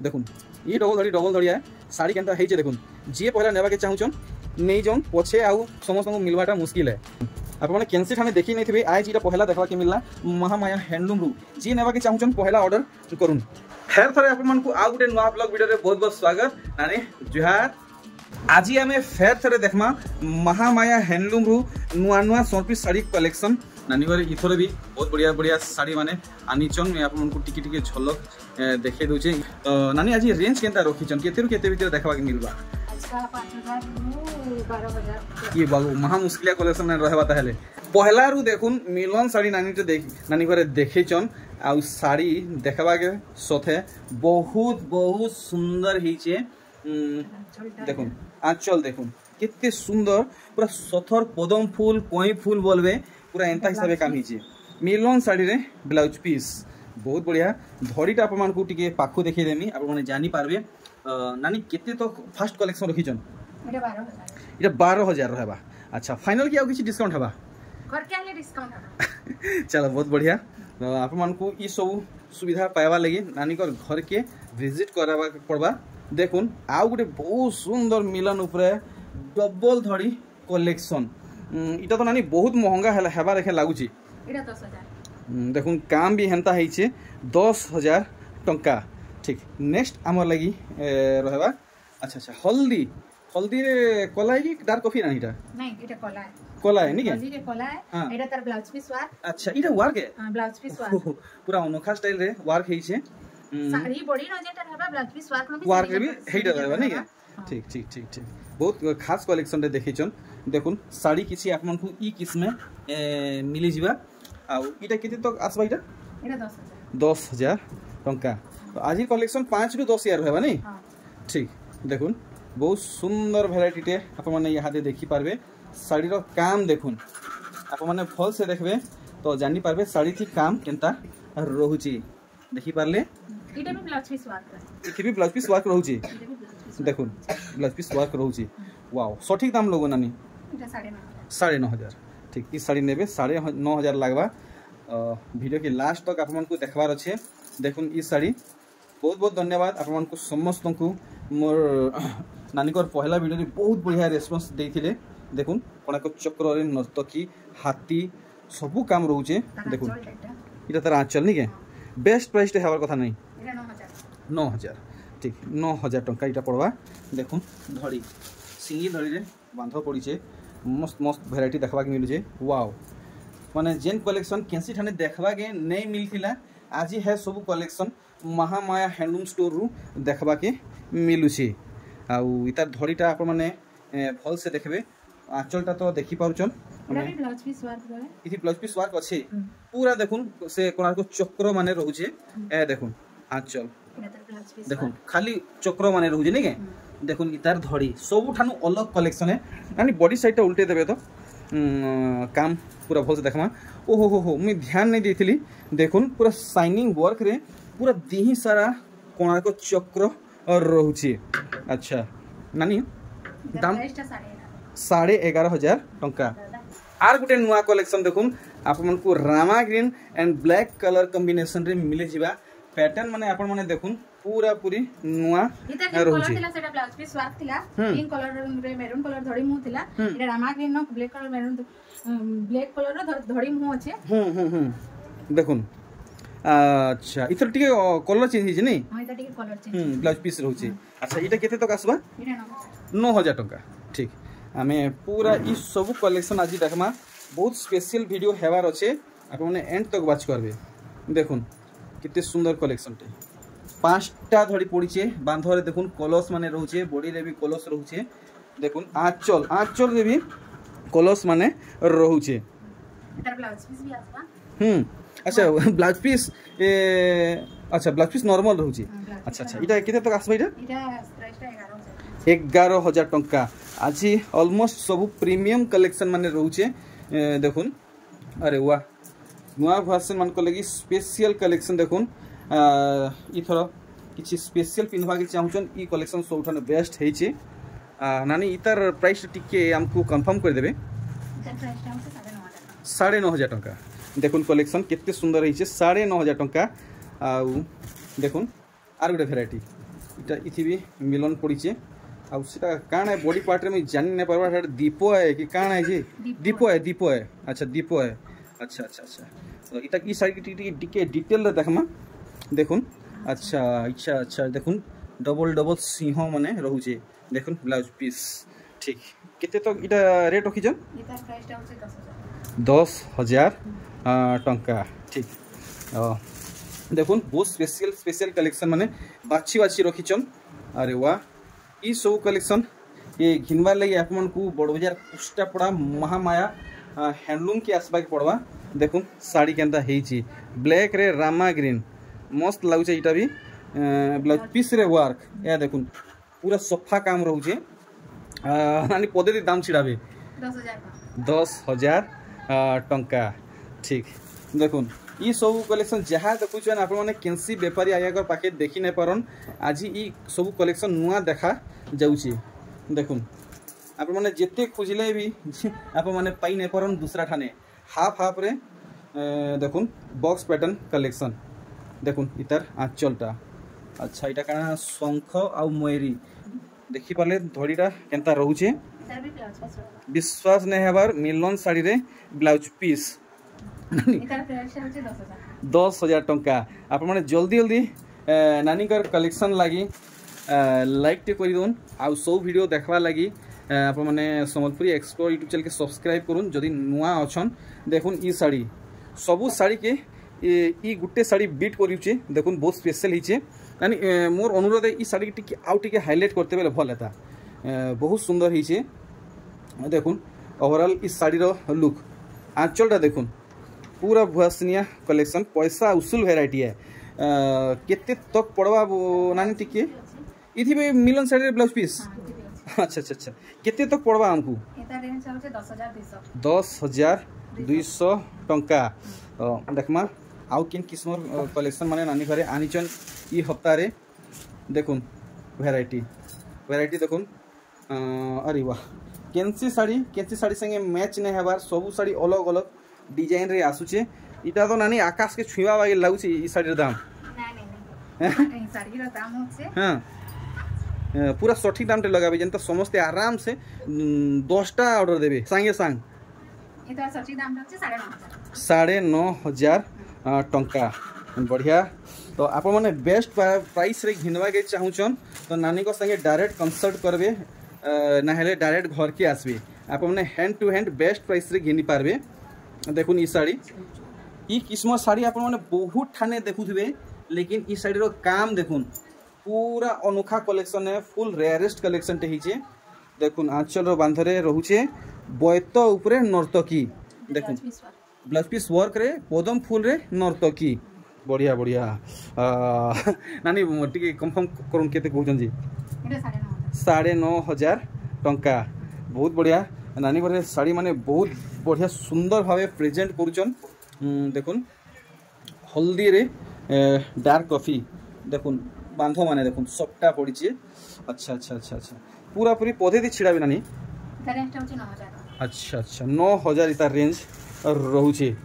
देखुन ये डबल धड़ी है साड़ी केनता है देखुन जी पहला नेबा के चाहूचन नहीं जाऊन पछे आउ समस्त को मिलवाटा मुश्किल है आप मैंने कैंसी ठाने देखी नहीं थे आज ये पहला देखा मिलला महामाया हैंडलूम रू जी नेबा के चाहूचन पहला ऑर्डर करूँ फेर थे आप आउ गोटे नुआ ब्लॉग वीडियो बहुत बहुत स्वागत नानी जुहार आज आम फेर थे देखमा महामाया हैंडलूम रू नुआ नुआ 100 पीस साड़ी कलेक्शन नानी इथर भी बहुत बढ़िया बढ़िया साड़ी माने आनीचन मैं आपको टिके टिके झलक देखे दूचे तो नानी आज रेंज केनता रखीचन केते केते भितर देखबा के मिलबा ये बाबू महा मुश्किल कलेक्शन रहबा ताहले पहला रु देखुन मिलन साड़ी नानी तो नानी घरे देखेचन आ साड़ी देखबा के सथे बहुत बहुत सुंदर हिचे देखुन आंचल देखुन केते सुंदर पूरा सथर पदम फूल कई फूल बोलबे पूरा एंता हिसाब काम हिचे मिलन साड़ी रे ब्लाउज पीस बहुत बढ़िया धड़ीटा आप टिके पाखु देखी देमी आप जानी पारबे नानी केते तो फास्ट कलेक्शन रखीचन इटा 12,000 रहबा अच्छा फाइनल किया किसी डिस्काउंट हबा घर के आले डिस्काउंट हबा चलो बहुत बढ़िया आप मानकू ई सब सुविधा पाइबा लगी नानी को घर के विजिट करबा पड़बा देखुन आउ गोटे बहुत सुंदर मिलन उपरे डबल धड़ी कलेक्शन इटा तो नानी बहुत महंगा हेबा रेखे लागुची इटा 10,000 देखुन काम भी हेंता है 10,000 टंका ठीक नेक्स्ट आमर लगी रहबा अच्छा अच्छा हल्दी हल्दी रे कला है कि डार्क कॉफी ना इटा नहीं इटा कला है नी के हल्दी रे कला है एटा तार ब्लाउज पीस वर्क अच्छा इटा वर्क है हां ब्लाउज पीस वर्क पूरा अनोखा स्टाइल रे वर्क है छे साड़ी बॉडी न जेटा रहबा ब्लाउज पीस वर्क भी हेटा रहबा नहीं के ठीक ठीक ठीक ठीक बहुत खास कलेक्शन रे देखिचन देखुन साड़ी किसी आपन को ई किस्म मिली जिबा आ इटा केते तक आसबा इटा 10,000 टंका तो आज कलेक्शन 5 रु 10,000 रहबा नहीं ठीक देखुन बहुत सुंदर भेराइटी टे आप मैंने यहाँ देखी पार्बे साड़ी रो काम देखुन आप मैंने फल से देखबे तो जानी पार्बे साड़ी थी काम केनता रहुची देखी पारले इटा भी ब्लाउज पीस वर्क इति भी ब्लाउज पीस वर्क रहुची देखुन ब्लाउज पीस वर्क रहुची वाओ सठिक दाम लोगो नानी इटा 9,500 ठीक इस साड़ी नेबे 9,500 लागबा वीडियो के लास्ट तक आप को देखबार अच्छे देखुन इस साड़ी बहुत बहुत धन्यवाद आप समस्त को मोर नानी को पहला वीडियो बहुत बढ़िया रेस्पॉन्स देते देखुन कोणाक चक्र नर्तकी हाथी सबू काम रोचे देखुन इटा तार आंचल नहीं के बेस्ट प्राइस टे हवार कथा नहीं 9,000 ठीक 9,000 टंका इटा पड़वा देखुन धड़ी सिंगी धड़ी रे बांध पड़ीचे मस्त मस्त भेराइटी देखबा के मिलुचे वाओ माने जेन कलेक्शन कैंसी ठाने देखबा के नहीं मिलथिला आज है सब कलेक्शन महामाया हैंडलूम स्टोर रु देखबा के मिलुची आउ इतार धड़ीटा आप माने भल से देखबे आंचलटा तो देखि पारुचन माने ब्लाउज पीस वर्क रे इति ब्लाउज पीस वर्क अछि पूरा देखुन से कोनार को चक्र माने रहउचे ए देखुन आंचल देखुन खाली चक्र माने रहउचे नै के देखुन इतार धड़ी सब ठानु अलग कलेक्शन है यानी बॉडी साइडटा उल्टे देबे तो काम पूरा भल से देखमा ओहो हो मैं ध्यान नहीं देथिली देखुन पूरा शाइनिंग वर्क रे पूरा दिही सारा कोणार को चक्र और रहुची अच्छा नानी दाम 11,500 टंका आर गुटे नुआ कलेक्शन देखुन आप मन को Rama green and black colour combination रे मिले जिबा पैटर्न माने आपण माने देखुन पूरा पूरी नुआ रहउची इता सेटा ब्लाउज पीस वर्क थिला पिंक कलर रे मेरून कलर धड़ी मु थिला इटा रामा ग्रीन नो black colour maroon black colour रो धड़ी मु अछि देखुन अच्छा इथर टिके कलर चेंज हिजे नहीं हां इता टिके कलर चेंज ब्लाउज पीस रहउची अच्छा इटा केते तक आसबा इटा 9,000 टंका ठीक आमे पूरा ई सब कलेक्शन आज देखमा बहुत स्पेशल वीडियो हेवार अच्छे आप माने एंड तक वाच करबे देखुन कितने सुंदर कलेक्शन टे 5टा धड़ी पड़ीचे बांधरे देखुन कलस माने रहउचे बॉडी रे भी कलस रहउचे देखुन आंचल रे भी कलस माने रहउचे इधर ब्लाउज पीस भी आसबा अच्छा ब्लाउज पीस अच्छा ब्लाउज पीस नॉर्मल रहउचे अच्छा अच्छा इटा केते तक आसबा इटा प्राइसटा 11,000 टंका आज ऑलमोस्ट सब प्रीमियम कलेक्शन माने रहउचे देखुन अरे वाह नुआ वर्सन मान को लगी स्पेशल कलेक्शन देखुन इथर किछि स्पेशल पिनवा के चाहउछन ई कलेक्शन सबठाने बेस्ट हेचे नानी इतार प्राइस टिके हमको कंफर्म कर देबे इधर प्राइसटा हमसे 9,500 टंका देखुन कलेक्शन केते सुंदर हेचे 9,500 टंका आ देखुन आर गोटे भेराइटी इटा इथि भी मिलन पड़ीचे आ सेटा काण है बॉडी पार्ट रे मैं जानि नै परबा सेटा दीप है कि काण है जी दीप है अच्छा दीप है अच्छा अच्छा अच्छा तो इटा ई साइड टिके डिटेल रे देखमा देखुन अच्छा अच्छा अच्छा देखुन डबल डबल सिंह माने रहउचे देखुन ब्लाउज पीस ठीक केते तो इटा रेट रखिजन इतार प्राइस टा होचे 10,000 टंका ठीक देखुन बहुत स्पेशल कलेक्शन माने बाछी बाछी रखिछन अरे वाह ई सब कलेक्शन ये घिनबार लगी आपन को बड़ बाजार पुष्टा पड़ा महामाया हैंडलूम के आसबा के पड़वा देखुन साड़ी केनता हेची ब्लैक रे रामा ग्रीन मस्त लागुचे इटा भी ब्लाउज पीस रे वर्क या देखुन पूरा सफा काम रहउचे नानी पदे दाम छिड़ाबे 10,000 टंका ठीक देखुन ई सब कलेक्शन जहाँ देखुछन आप माने केनसी व्यापारी आया पाखे देखी नहीं पारन आज ई सब कलेक्शन नुआ देखा जाउची देखुन आप माने जेते खोजले भी आप माने पाई नहीं पारन दूसरा ठाने हाफ हाफ रे देखुन बॉक्स पैटर्न कलेक्शन देखुन इतार आंचलटा अच्छा इटा काना शंख आ मयूरी देखि पाले धड़ीटा केनता रहउचे विश्वास नहीं हेबार मिलन साड़ी रे ब्लाउज पीस 10,000 टंका आप माने जल्दी जल्दी नानी कर कलेक्शन लगी लाइक टे कर दोन आ सब वीडियो देखवा लगी आप माने संबलपुरी एक्सप्लोर यूट्यूब चैनल के सब्सक्राइब करूँ जदि नुआ अच्छन देखुन ई साड़ी सबू साड़ी के ई गुटे साड़ी बीट करुचे देखुन बहुत स्पेशल हिचे यानी मोर अनुरोध है ई साड़ी टिके आउ टिके हाईलाइट करते बेले भल हेता बहुत सुंदर हिचे देखुन ओवरऑल ई साड़ी रो लुक आंचलटा देखुन पूरा भुआसनिया कलेक्शन पैसा उसूल वेराइटी है केते तक पड़वा नानी टिके इथि में मिलन साड़ी रे ब्लाउज पीस अच्छा अच्छा अच्छा केते तक पड़वा हमकू एता रेंज होचे 10,200 टंका देखमा आउ किन किस्मर कलेक्शन माने नानी घरे आनिचन ई हफ्ता रे देखुन वेराइटी देखुन अरे वाह केंसी साड़ी संगे मैच नहीं हेबार सबू साड़ी अलग अलग डिजाइन रे आसुचे इटा तो नानी आकाश के छुईवा बागे लागुची ई साड़ी दाम नहीं साड़ी रो दाम होचे हां पूरा सठिक दाम टे लगाबे जनता समस्त आराम से 10टा ऑर्डर देबे संगे संग इता सठिक दाम होचे 9,500 टंका बढ़िया तो आप मैंने बेस्ट प्राइस रे घिनवा के चाहूचन तो नानी को संगे डायरेक्ट कंसल्ट करबे ना हेले डायरेक्ट घर के आसबे आप मैंने hand to hand best price रे घिनी पारबे देखुन ई साड़ी ई किस्म साड़ी आप मैंने बहुत ठाने देखुथिबे लेकिन ई साड़ी रो काम देखुन पूरा अनोखा कलेक्शन है फुल रेयरेस्ट कलेक्शन टे हिचे देखुन आंचल रो बांधरे रहुचे बैत ऊपरे नर्तकी देखुन ब्लाउज पीस वर्क रे पदम फूल रे नर्तकी बढ़िया बढ़िया नानी टिके कंफर्म करूँ केते कहउछन जी 9,500 टंका बहुत बढ़िया नानी घरे साड़ी माने बहुत बढ़िया सुंदर भावे प्रेजेंट करूछन देखुन हल्दी रे डार्क कॉफी देखुन बांधो माने देखुन सबटा पड़ीछे अच्छा अच्छा अच्छा अच्छा पूरा पूरी पौधे दी छिड़ाबे नानी रेंज होचे 9,000 अच्छा अच्छा 9,000 इता रेंज रहुचे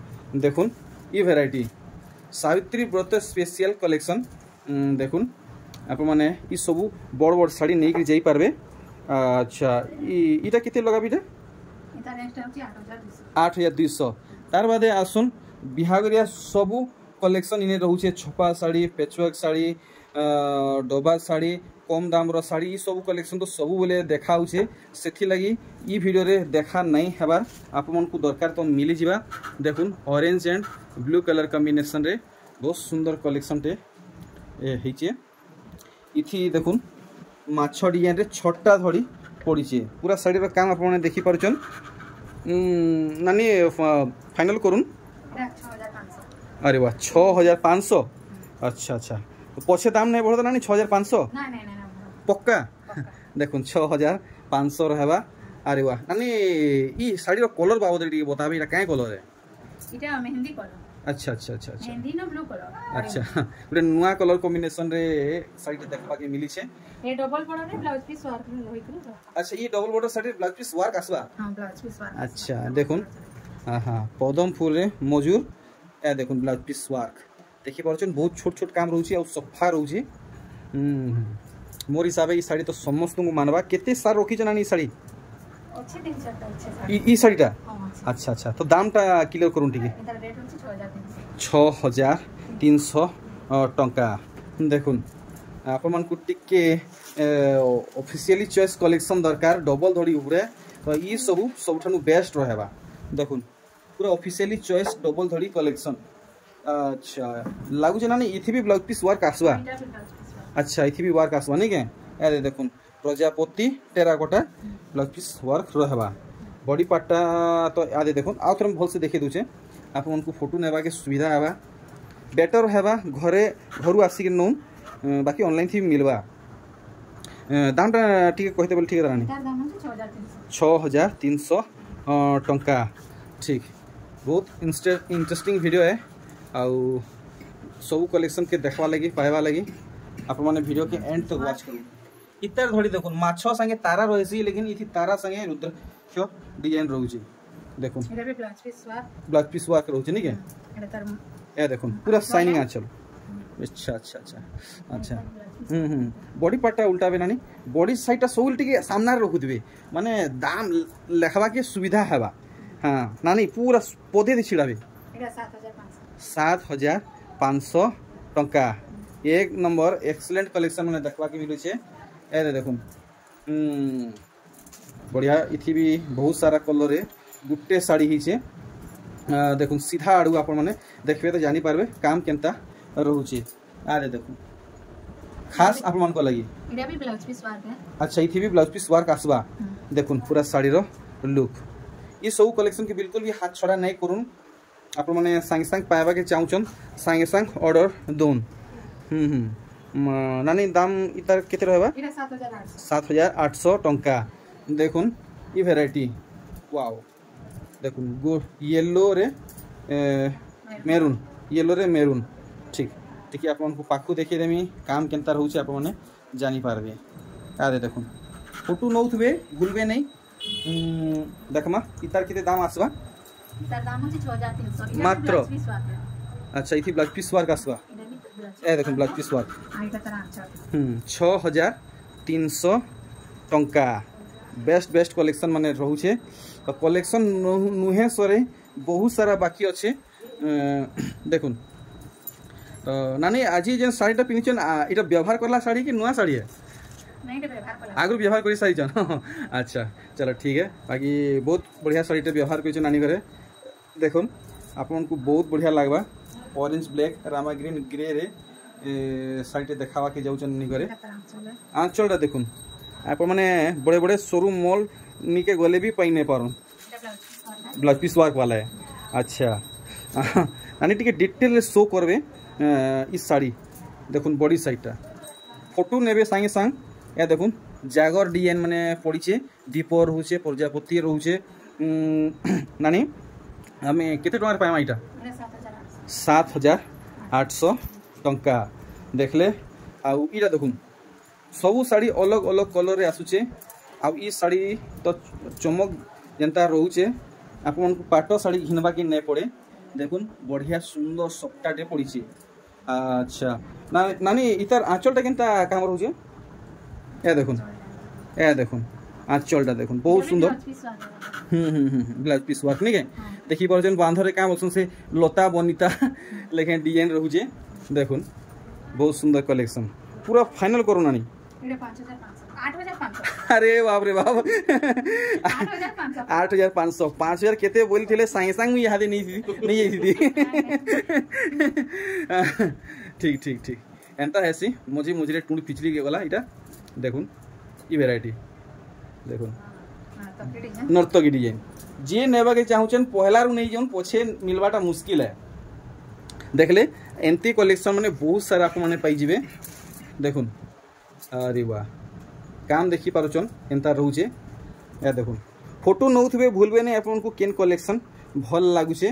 देखुन ई वेराइटी सावित्री व्रत स्पेशल कलेक्शन देखुन आप माने ई सबू बड़ बड़ साड़ी नहीं जाई पारबे अच्छा इटा केते लगाबी इटा रेंज होचे 8,200 तार बादे आसुन बिहागरिया सबू कलेक्शन इने रहुचे छपा साड़ी पेचवर्क साड़ी डबा साड़ी कम दाम रो साड़ी सब कलेक्शन तो सब बोले देखा से लगी ई वीडियो रे देखा नहीं हेबार आप मन को दरकार तो मिली जिबा देखुन orange and blue colour combination रे बहुत सुंदर कलेक्शन टे हेचे इथि देखुन माछ डिजाइन रे छटा धड़ी पड़ीचे पूरा साड़ी रो काम आप माने देखि परछन नानी फाइनल करूँ 6,500 अरे वाह 6,500 अच्छा अच्छा तो पछे दाम नहीं बढ़ता ना 6,500 पक्का देखुन 6,500 रहबा अरे वाह नानी ई साड़ी रो कलर बाबद रे बताबे इटा काहे कलर है इटा मेहंदी कलर अच्छा अच्छा अच्छा अच्छा मेहंदी नो ब्लू कलर अच्छा गोटे नुआ कलर कॉम्बिनेशन रे साड़ी देखबा के मिली छे ए डबल बॉर्डर रे ब्लाउज पीस वर्क होइतलो अच्छा ई double border sari blouse piece work आसबा हां ब्लाउज पीस वर्क अच्छा देखुन हां हां पदम फूल रे मजूर ए देखुन ब्लाउज पीस वर्क देखि परछन बहुत छोट छोट काम रहउची और सफा रहउची मोर हिसाब से शाड़ी तो समस्त को मानवा केते सार रखी ना ई शाड़ी अच्छे 3-4टा अच्छे ई शाड़ीटा हां अच्छा अच्छा तो दामटा क्लियर करूँ टी इधर रेट होची 6300 टंका देखुन आपण मन को टिके ऑफिशियली चॉइस कलेक्शन दरकार डबल धड़ी उपरे तो ई सब सबठानु बेस्ट रहबा देखुन पूरा ऑफिशियली चॉइस डबल धड़ी कलेक्शन अच्छा लागु जे ना इथि भी ब्लाउज पीस वर्क आसवा अच्छा इथि भी वर्क आसवा नहीं के अरे देखुन Prajapati terracotta blouse piece work रहबा बॉडी पार्टा तो आदे देखुन आ थोर भल से देखि दुचे आप मन को फोटो नेबा के सुविधा हेबा बेटर हेबा घरे घरु आसी के नौ बाकी ऑनलाइन थी मिलवा दामटा ठीक कहते बोले ठीक रानी 6300 टंका ठीक बहुत इंटरेस्टिंग वीडियो है आउ सब कलेक्शन के देखवा लगी पाइबा लगी आप माने वीडियो के एंड तक वॉच करू इतर धड़ी देखुन माछो संगे तारा रहसी लेकिन इथि तारा संगे रुद्राक्ष डिजाइन रहउची देखुन एटा भी ब्लाउज पीस वर्क रहउची नहीं के एटा तर ए देखुन पूरा शाइनिंग आंचल अच्छा अच्छा अच्छा अच्छा बॉडी पार्टा उल्टा बे नानी बॉडी साइडटा सब उल्टी सामना रखुदिबे माने दाम लेखबा के सुविधा हेबा हां नानी पूरा पौधे दे छिड़ाबे एटा 7500 टंका एक नंबर एक्सीलेंट कलेक्शन माने देखबा के मिलु छे ए देखुन बढ़िया इथि भी बहुत सारा कलर रे गुट्टे साड़ी ही छे देखुन सीधा आड़ू आपण माने देखबे तो जानि पारबे काम केनता रहउची आरे देखो खास आप मन को लगी इडा भी ब्लाउज पीस वर्क है अच्छा इथि भी ब्लाउज पीस वर्क आसबा देखुन पूरा साड़ी रो लुक ये सब कलेक्शन के बिल्कुल भी हाथ छड़ा नहीं करूँ आप माने संगे संग पाइबा के चाहूचन संगे संग ऑर्डर दोन नानी दाम इतार केते रहबा इडा 7800 7800 टंका देखुन ई वैरायटी वाओ देखुन गो येलो रे मेरून येलो रे मेरून ठीक ठीक आप पाखु देखिए देमी काम केनता रहउछ आप माने जानि पारबे आरे देखुन फोटो नउथबे भूलबे नहीं देखमा इतार केते दाम आसबा इतार दाम होची 6300 मात्र अच्छा इथि ब्लाउज पीस वर्क आसबा ए देखुन ब्लाउज पीस वर्क आइटा तर आंचल 6300 टंका बेस्ट कलेक्शन माने रहउछे तो कलेक्शन नुहे सरे बहुत सारा बाकी अच्छे देखुन तो नानी आज जेन साड़ीटा पिनिछन इटा व्यवहार करला साड़ी कि नुआ साड़ी है नहीं रे व्यवहार करला आगु व्यवहार करी सारी जन अच्छा चलो ठीक है बाकी बहुत बढ़िया साड़ीटा व्यवहार करिछ नानी घरे देखुन आपन को बहुत बढ़िया लागबा orange black rama green grey रे साड़ीटा देखावा के जाउछन नानी घरे आंचलटा देखुन आप माने बड़े बड़े शोरूम मॉल निके गले भी पाई नहीं पारन ब्लाउज पीस वर्क वाला है अच्छा नानी टिके डिटेल शो करबे इस साड़ी देखुन बॉडी साइडटा फोटो नेबे संगे संग या देखुन जागर डिजाइन माने पड़ीछे दीपर होचे प्रजापति रहउछे नानी हमें केते टंका पाइमा इटा 7800 टंका देखले आ इटा देखुन सब साड़ी अलग अलग कलर रे आसुचे आ ई साड़ी तो चमक जेनता रहउचे आपन को पाटो साड़ी घिनबा के नहीं पड़े देखुन बढ़िया सुंदर सप्ताटे पड़ीछे अच्छा नानी इतार आंचलटा केनता काम रहउचे ए देखुन आंचलटा देखुन बहुत सुंदर ब्लाउज पीस वर्क नहीं के देखि परजन बांधरे काम ओसन से लता बनिता लेकिन डिजाइन रहउचे देखुन बहुत सुंदर कलेक्शन पूरा फाइनल करो नानी 8500 अरे बाप रे बाप 8500 5000 केते बोली थिले संगे संग यहाँ दे नहीं थी ठीक ठीक ठीक एंता ऐसी मुझे मुझे टूण पिछली के वाला इटा देखुन ई वैरायटी देखुन नर्तकी डिजाइन जे नेबा के चाहूचन पहला रु नहीं जोन पछे मिलवाटा मुश्किल है देखले एंती कलेक्शन माने बहुत सारा आप माने पाई जिवे देखुन अरे वाह काम देखी पारुचन एंता रहउचे या देखुन फोटो नउथबे भूलबे नहीं आपन को केन कलेक्शन भल लागुचे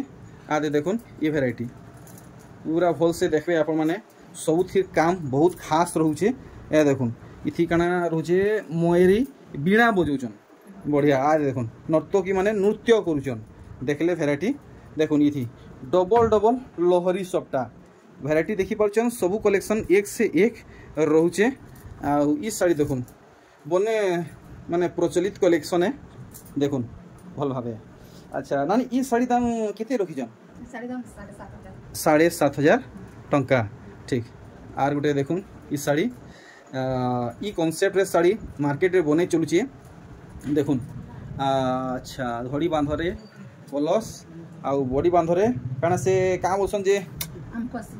आदे देखुन ये वैरायटी पूरा भल से देखबे आप माने सबुथि काम बहुत खास रहउचे या देखुन इथि काना रहउचे मोयरी बीणा बजौचन बढ़िया आदे देखुन नर्तकी माने नृत्य करूचन देखले वैरायटी देखुन इथि डबल डबल लोहरी सबटा वैरायटी देखी पारुचन सबु कलेक्शन एक से एक रहउचे ई शाड़ी देखुन बने माने प्रचलित कलेक्शन है देखुन भल भावे। अच्छा नानी ई शाड़ी दाम केते रखिछन? साड़ी दाम 7,500 टंका। ठीक आर गोटे देखुन ई शाड़ी ई कॉन्सेप्ट रे शाड़ी मार्केट रे बने चलुची देखुन। अच्छा धड़ी बांधरे कलस आउ बॉडी बांधरे काना से काम बोलसन जे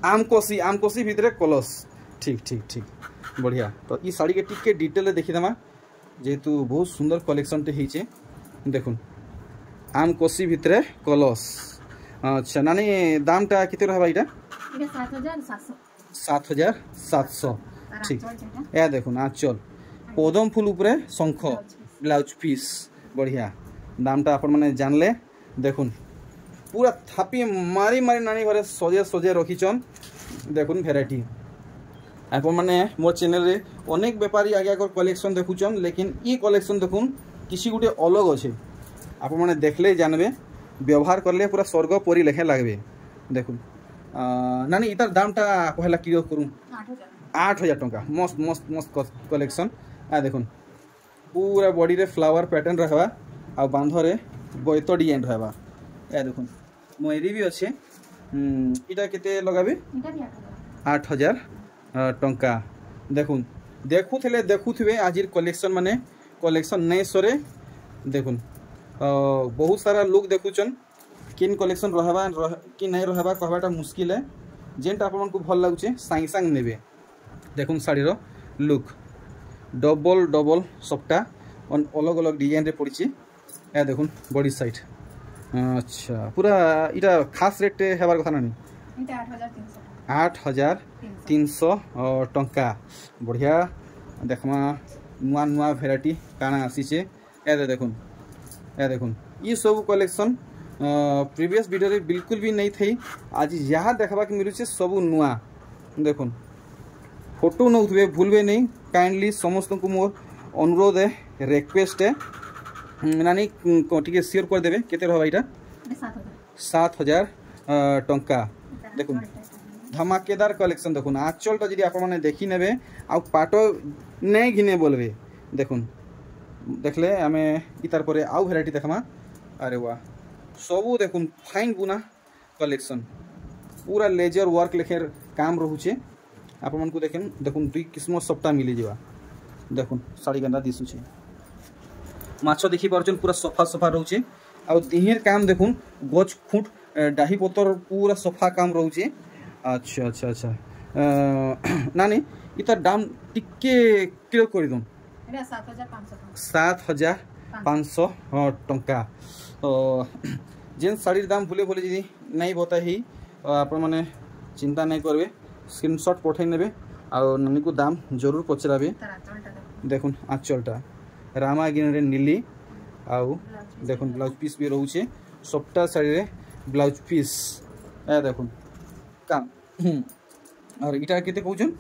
आमकोसी भितरे कलस। ठीक ठीक ठीक बढ़िया। तो ई शाड़ी के टिके डिटेल रे देखि दमा जेहेतु बहुत सुंदर कलेक्शन टे हिचे देखुन आमकोसी भितरे कलस। अच्छा नानी दामटा केते रहबा इटा? 7,700। ठीक या देखुन आंचल पदम फूल उपरे शंख ब्लाउज पीस बढ़िया दामटा आपण माने जानले देखुन पूरा थापी मारी मारी नानी घरे सजे सजे रखिछन देखुन भेराइटी। आपण माने मोर चैनल रे अनेक व्यापारी आगे आगर कलेक्शन देखुछन लेकिन ई कलेक्शन देखुन किसी गुटे अलग अच्छे आपण माने देखले जानबे व्यवहार करले पूरा स्वर्ग परी लेखे लागबे देखुन। नानी इतार दामटा कहला क्लियर करूँ 8,000 टंका मस्त मस्त मस्त कलेक्शन। आ देखुन पूरा बॉडी रे फ्लावर पैटर्न रहबा आ बांधरे गयत डिजाइन रहबा। या देखुन मोरी भी अच्छे इटा केते लगाबे? 8,000 टंका। देखुन देखुथिले देखुथिबे आजिर कलेक्शन माने कलेक्शन नहीं सरे देखुन बहुत सारा लोग देखुचन किन कलेक्शन रहबा कि नहीं रहबा कहबाटा मुश्किल है जेनटा आपन को भल लागुचे सांग सांग नेबे। देखुन शाड़ी रो लुक डबल डबल सबटा अलग अलग डिजाइन रे पड़ी या देखुन बॉडी साइड। अच्छा पूरा इटा खास रेट हेबार कथा नानी? 8,300 टंका बढ़िया। देखमा नुआ नुआ भेराइटी काना आसीचे ए देखुन ये सब कलेक्शन प्रीवियस वीडियो रे बिल्कुल भी नहीं थी आज यहाँ देखा मिलूँ सब नुआ देखुन फोटो नौथे भूलबे नहीं काइंडली समस्त को मोर अनुरोध है रिक्वेस्ट है नानी टे शेयर कर देवे केते रहबा इटा? 7,000 टंका। देखुन धमाकेदार कलेक्शन देखुन आंचलटा जदि आप माने देखि नेबे आ पाटो नहीं घिने बोलबे देखुन देखले आमे इतार परे आउ भेराइटी देखमा। अरे वाह सबू देखुन फाइन बुना कलेक्शन पूरा लेजर वर्क लेखेर काम रहुचे आप मन को देखें देखुन दुई किस्म सबटा मिली जावा। देखुन साड़ी गंदा दिसुचे माछ देखि पारछन पूरा सफा सफा रहउचे आ दिहिर काम देखुन गछ खुट डाही पतर पूरा सफा काम रहउचे। अच्छा अच्छा अच्छा नानी इतार दाम टिके क्लियर कर दूँ? 7,500 टंका। जेन शाड़ी दाम भूले भूले जी नहीं बता ही आप मैंने चिंता नहीं करेंगे स्क्रीनशॉट पठे ने नानी को दाम जरूर पचराबे। देखुन आंचलटा रामागिन रे नीली आउ देखुन ब्लाउज पीस भी रोचे सबटा शाड़ी रे ब्लाउज पीस ए देखुन काम और इटा केते कहउछन?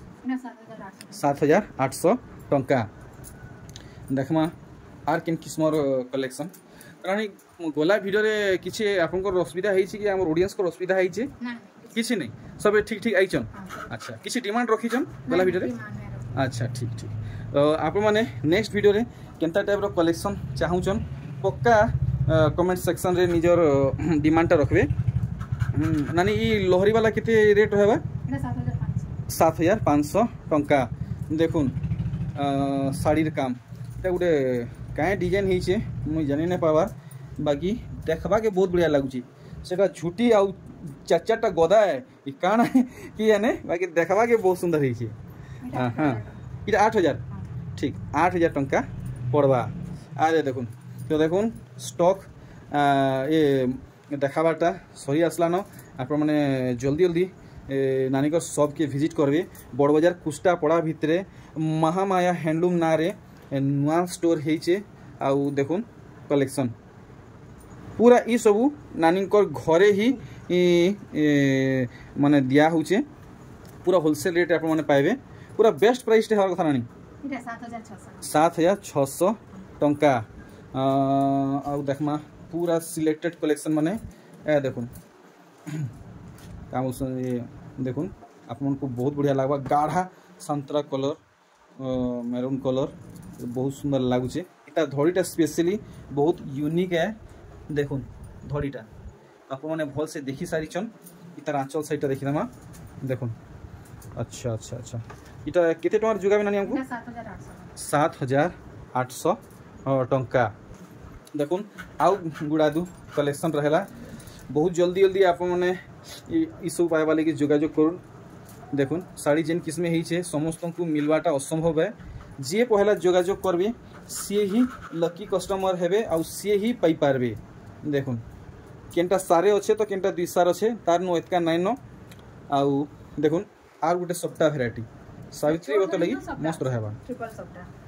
7,800 टंका। देखमा आर किन किस्मर कलेक्शन रानी गोला वीडियो रे किछि आपनकर असुविधा हेछि कि हमर ऑडियंस को असुविधा हेछि? किछि नहीं सब ठीक ठीक आइछन। अच्छा किछि डिमांड रखिछन गोला वीडियो रे? अच्छा ठीक ठीक आप माने नेक्स्ट वीडियो रे केनता टाइप रो कलेक्शन चाहुछन पक्का कमेंट सेक्शन रे निजर डिमांडटा रखबे। नानी ई लोहरी वाला केते रेट रहबा? 7,500 टंका। देखुन शाड़ी काम এটা গোটে কাঁ ডিজাইন হয়েছে মুই জানি না পাবার বাকি দেখবাকে বহুত বড়িয়া লাগুছে সেটা ঝুটি আউ চার চারটা গদা কাଣା কি জানে বাকি দেখবাকে বহুত সুন্দর হয়েছে। হ্যাঁ হ্যাঁ এটা 8,000 ঠিক 8,000 টঙ্কা পড়বা। আরে দেখুন তো দেখুন স্টক এ দেখাবারটা সহি আসলানো আপনার মানে জলদি জলদি नानिकर शॉप के विजिट करबे बड़बाजार कुष्टा पड़ा भितरे महामाया हैंडलूम ना रे नुआ स्टोर हेचे आउ देखुन कलेक्शन पूरा ई सबू नानिकर घरे ही माने दिया होचे पूरा होलसेल रेट आप माने पाइबे पूरा बेस्ट प्राइस टे हर कथा नानी 7,600 टंका। आउ देखमा पूरा सिलेक्टेड कलेक्शन माने ए देखुन काम देखुन आप को बहुत बढ़िया लगवा गाढ़ा संतरा कलर मेरून कलर बहुत सुंदर लगुचे इटा धड़ीटा स्पेशली बहुत यूनिक है देखुन धड़ीटा आप मैंने भल से देखी सारीचन इतार आंचल साइडटा देखीदमा देखुन अच्छा अच्छा अच्छा इटा केते टंकार जुगाबे नानी हमको 7800 टंका देखुन आउ गुड़ादू कलेक्शन रहेला बहुत जल्दी जल्दी आप मैंने सब पाइबा लगे जोगाजोग करूँ देखुन साड़ी जेन किस्म है समस्त को मिलवाटा असंभव है जी पहला जोगाजोग करबे सी ही लकी कस्टमर हेबे आउ सी ही पाई पारबे देखुन केनटा सारे अच्छे तो केनटा 2 सार अच्छे तार नो एतका नाइन नो आउ देखुन आर गोटे सप्ता भेराइटी सावित्री बत लगी मस्त रहबा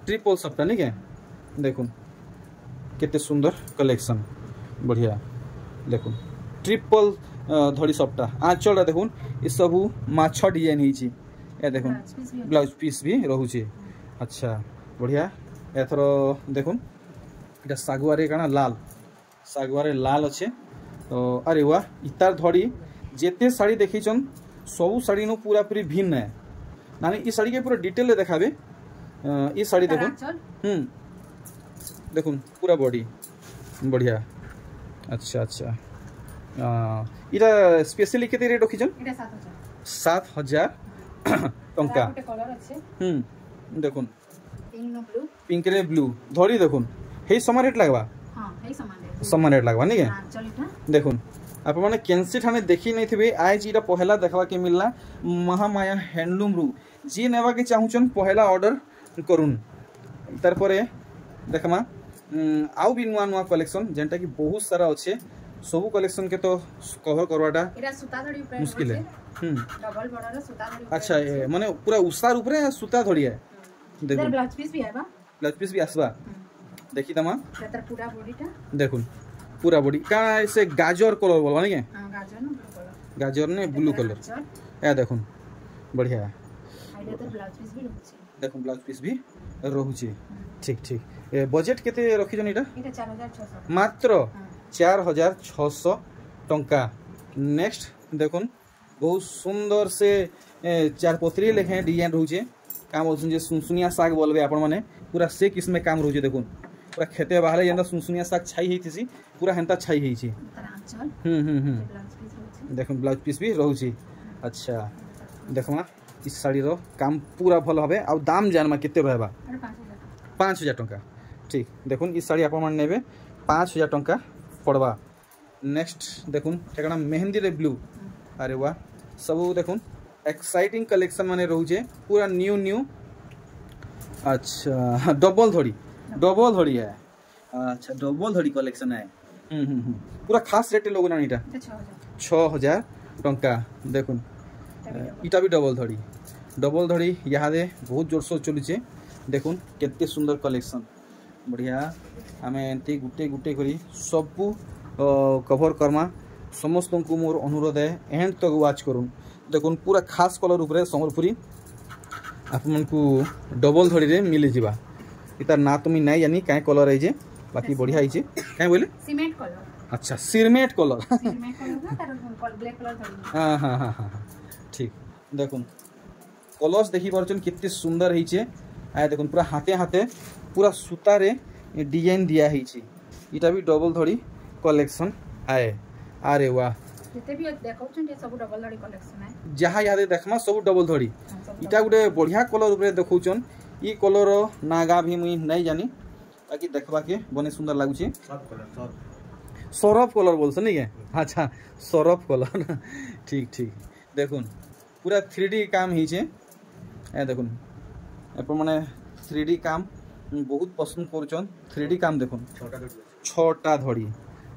ट्रिपल सप्ता नहीं के देखुन केते सुंदर कलेक्शन बढ़िया देखुन ट्रिपल धड़ी सप्ता आंचल देखुन ये सब माछ डिजाइन होइछि ए देखुन ब्लाउज पीस भी रहउछि अच्छा बढ़िया एथर देखुन इटा सागुआरे काना लाल सागुआरे लाल अच्छे तो अरे वाह इतार धड़ी जेते साड़ी देखिछन सब साड़ी नो पूरा पूरी भिन्न है नानी ई साड़ी के पूरा डिटेल ले देखाबे ई साड़ी देखुन देखुन पूरा बॉडी बढ़िया अच्छा अच्छा इटा स्पेशली केते रेट रखिछन इटा 7000 टंका देखुन पिंक रे ब्लू धड़ी देखुन हे समान रेट लागबा हां हे समान रेट लागबा नहीं के देखुन आप माने केनसी ठाने देखी नहीं थिबे आज इटा पहला देखवा के मिलला महामाया हैंडलूम रु जी नेवा के चाहुचन पहला ऑर्डर करूँ तार परे देखमा आउ भी नुआ नुआ कलेक्शन जेंटा कि बहुत सारा अच्छे सब कलेक्शन के तो कवर करवाटा मुश्किल है डबल बॉर्डर सूता धड़ी अच्छा माने पूरा उसार ऊपर सूता धड़ी है देखो ब्लाउज पीस भी आसबा देखी तमा पूरा बॉडीटा देखुन पूरा बॉडी का ऐसे गाजर कलर बोलबा नहीं के हां गाजर ने ब्लू कलर ए देखुन बढ़िया आइडा तो ब्लाउज पीस भी रहउची देखुन ब्लाउज पीस भी रहउची ठीक ठीक बजट केते रखी जन इटा 4600 मात्र 4600 टंका नेक्स्ट देखुन बहुत सुंदर से चार पत्री लेखे डिजाइन रहउचे काम बोलछन जे सुनसुनिया साग बोलबे आपण माने पूरा से किस्म काम रहउचे देखुन पूरा खेते बाहर जेंदा सुनसुनिया साग छाई हेतिसी पूरा हेंता छाई हेछि देखुन ब्लाउज पीस भी रहउची अच्छा देखमा इस साड़ी रो काम पूरा भल हबे आ दाम जानमा केते रहबा 5000 टंका ठीक देखुन इस साड़ी आपण माने नेबे 5000 टंका पड़वा नेक्स्ट देखुन एकड़ा मेहंदी रे ब्लू अरे वाह सब देखुन एक्साइटिंग कलेक्शन माने रहउचे पूरा न्यू न्यू अच्छा डबल धड़ी है अच्छा डबल धड़ी कलेक्शन है पूरा खास रेट लोग ना इटा 6000 टंका देखुन इटा भी डबल धड़ी यहाँ दे बहुत जोरसोर चलुचे देखुन केते सुंदर कलेक्शन बढ़िया आम एमती गुटे गुटे करी सबू कभर करमा समस्त को मोर अनुरोध है एंड तक वाच करूँ देखुन पूरा खास कलर उपरे संबलपुरी आपन को डबल धड़ी रे मिले जिबा इतार ना तुम नहीं जानी क्या कलर है बाकी बढ़िया है क्या बोले सीमेंट कलर अच्छा सीमेंट कलर हाँ हाँ हाँ हाँ ठीक देखुन कलर्स देखी पार्चन कितने सुंदर है आए देखुन पूरा हाथे हाथे पूरा सूता रे डिजाइन दिया है इटा भी डबल धड़ी कलेक्शन आए अरे वाह जते भी देखौछन जे सब डबल धड़ी कलेक्शन है जहां यादे देखमा सब डबल धड़ी इटा गुटे बढ़िया कलर ऊपर देखौछन ई कलर नागा भी मुई नहीं जानी ताकि देखबा के बने सुंदर लागुची सरफ कलर बोलछ नहीं के अच्छा सरफ कलर ठीक ठीक देखुन पूरा 3D काम हिचे ए देखुन अपन माने 3D काम बहुत पसंद करछन 3D काम देखुन छटा धड़ी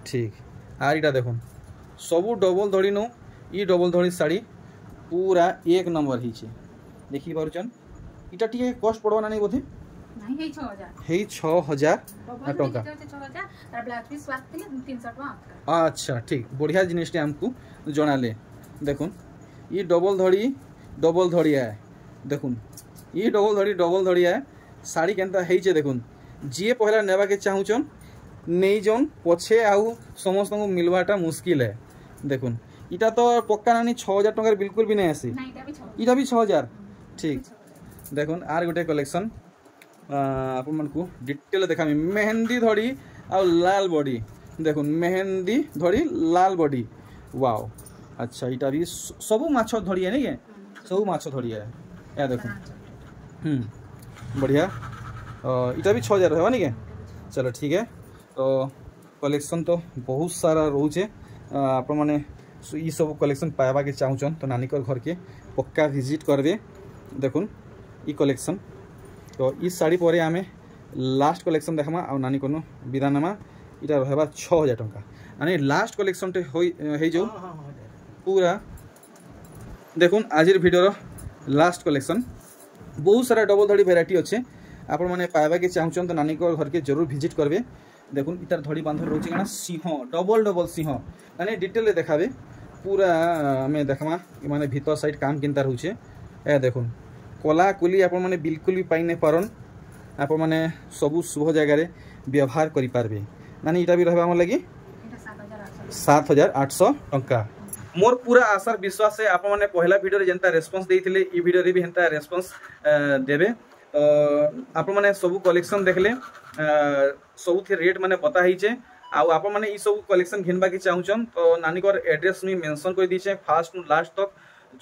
ठीक आर इटा देखुन सबू डबल धड़ी नो ई डबल धड़ी साड़ी पूरा एक नंबर हिचे देखि पारुचन इटा टिके कॉस्ट पड़वा ना नहीं बोथे नहीं हे 6000 टंका तार ब्लाउज पीस वास्ते 300 टका अच्छा ठीक बढ़िया जिनिस हमको जणाले देखुन ये डबल धड़ी है देखुन ये डबल धड़ी है साड़ी केनता हेइचे देखुन जी पहला नेबा के चाहुचन नहीं जन पछे आउ समस्त को मिलवाटा मुश्किल है देखुन इटा तो पक्का नानी 6000 टंका बिल्कुल भी नहीं आसी इटा भी 6000 ठीक देखुन आर गोटे कलेक्शन आपण को डिटेल देखामी मेहंदी धड़ी आ लाल बॉडी देखुन मेहंदी धड़ी लाल बॉडी वाओ अच्छा इटा भी सबू माछ धड़ी है नहीं सबू माछ धड़ी है या देखुन बढ़िया इटा भी 6000 है नहीं चलो ठीक है तो कलेक्शन तो बहुत सारा रोचे आप मैंने ये सब कलेक्शन पाइबा के चाहून तो नानी घर के पक्का विजिट करबे देखुन ई कलेक्शन तो इस साड़ी पर आम लास्ट कलेक्शन देखमा आ नानी को विदा नेमा इटा रहा 6000 टंका यानी लास्ट कलेक्शन टे हो जाऊ पूरा देखुन आज भिडियो लास्ट कलेक्शन बहुत सारा डबल धड़ी भेराइटी अच्छे आपण मैंने पाइबा के चाहून तो नानी घर के जरूर विजिट करबे देखुन इतार धड़ी बांध रोचे कना सिंह डबल डबल सिंह यानी डिटेल देखाबे पूरा आम देखमा माने भीतर साइड काम किंता रोचे ए देखुन कला कुली आपण माने बिल्कुल भी पाई नहीं पारन आपण माने सबु शुभ जगह व्यवहार करि पारबे नानी इटा भी रहबा हमर लगी 7800 टंका मोर पूरा आशा विश्वास है आपण माने पहला वीडियो रे जेंता रेस्पॉन्स देइथिले ई वीडियो रे भी हेंता रेस्पॉन्स देबे आपण माने सब कलेक्शन देखले सब थे रेट माने बता हिचे आउ आपण माने ई सब कलेक्शन घिनबा के चाहूचन तो नानी को एड्रेस में मेंशन कर दीचे फास्ट टू लास्ट तक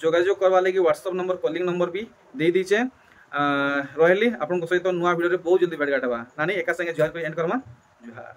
जोगाजोग करवा लगी व्हाट्सएप नंबर कॉलिंग नंबर भी दे दीचे रहली आपण को सहित नुआ वीडियो रे बहुत जल्दी भेट गाटबा नानी एका संगे जॉइन कर एंड करमा जुहार।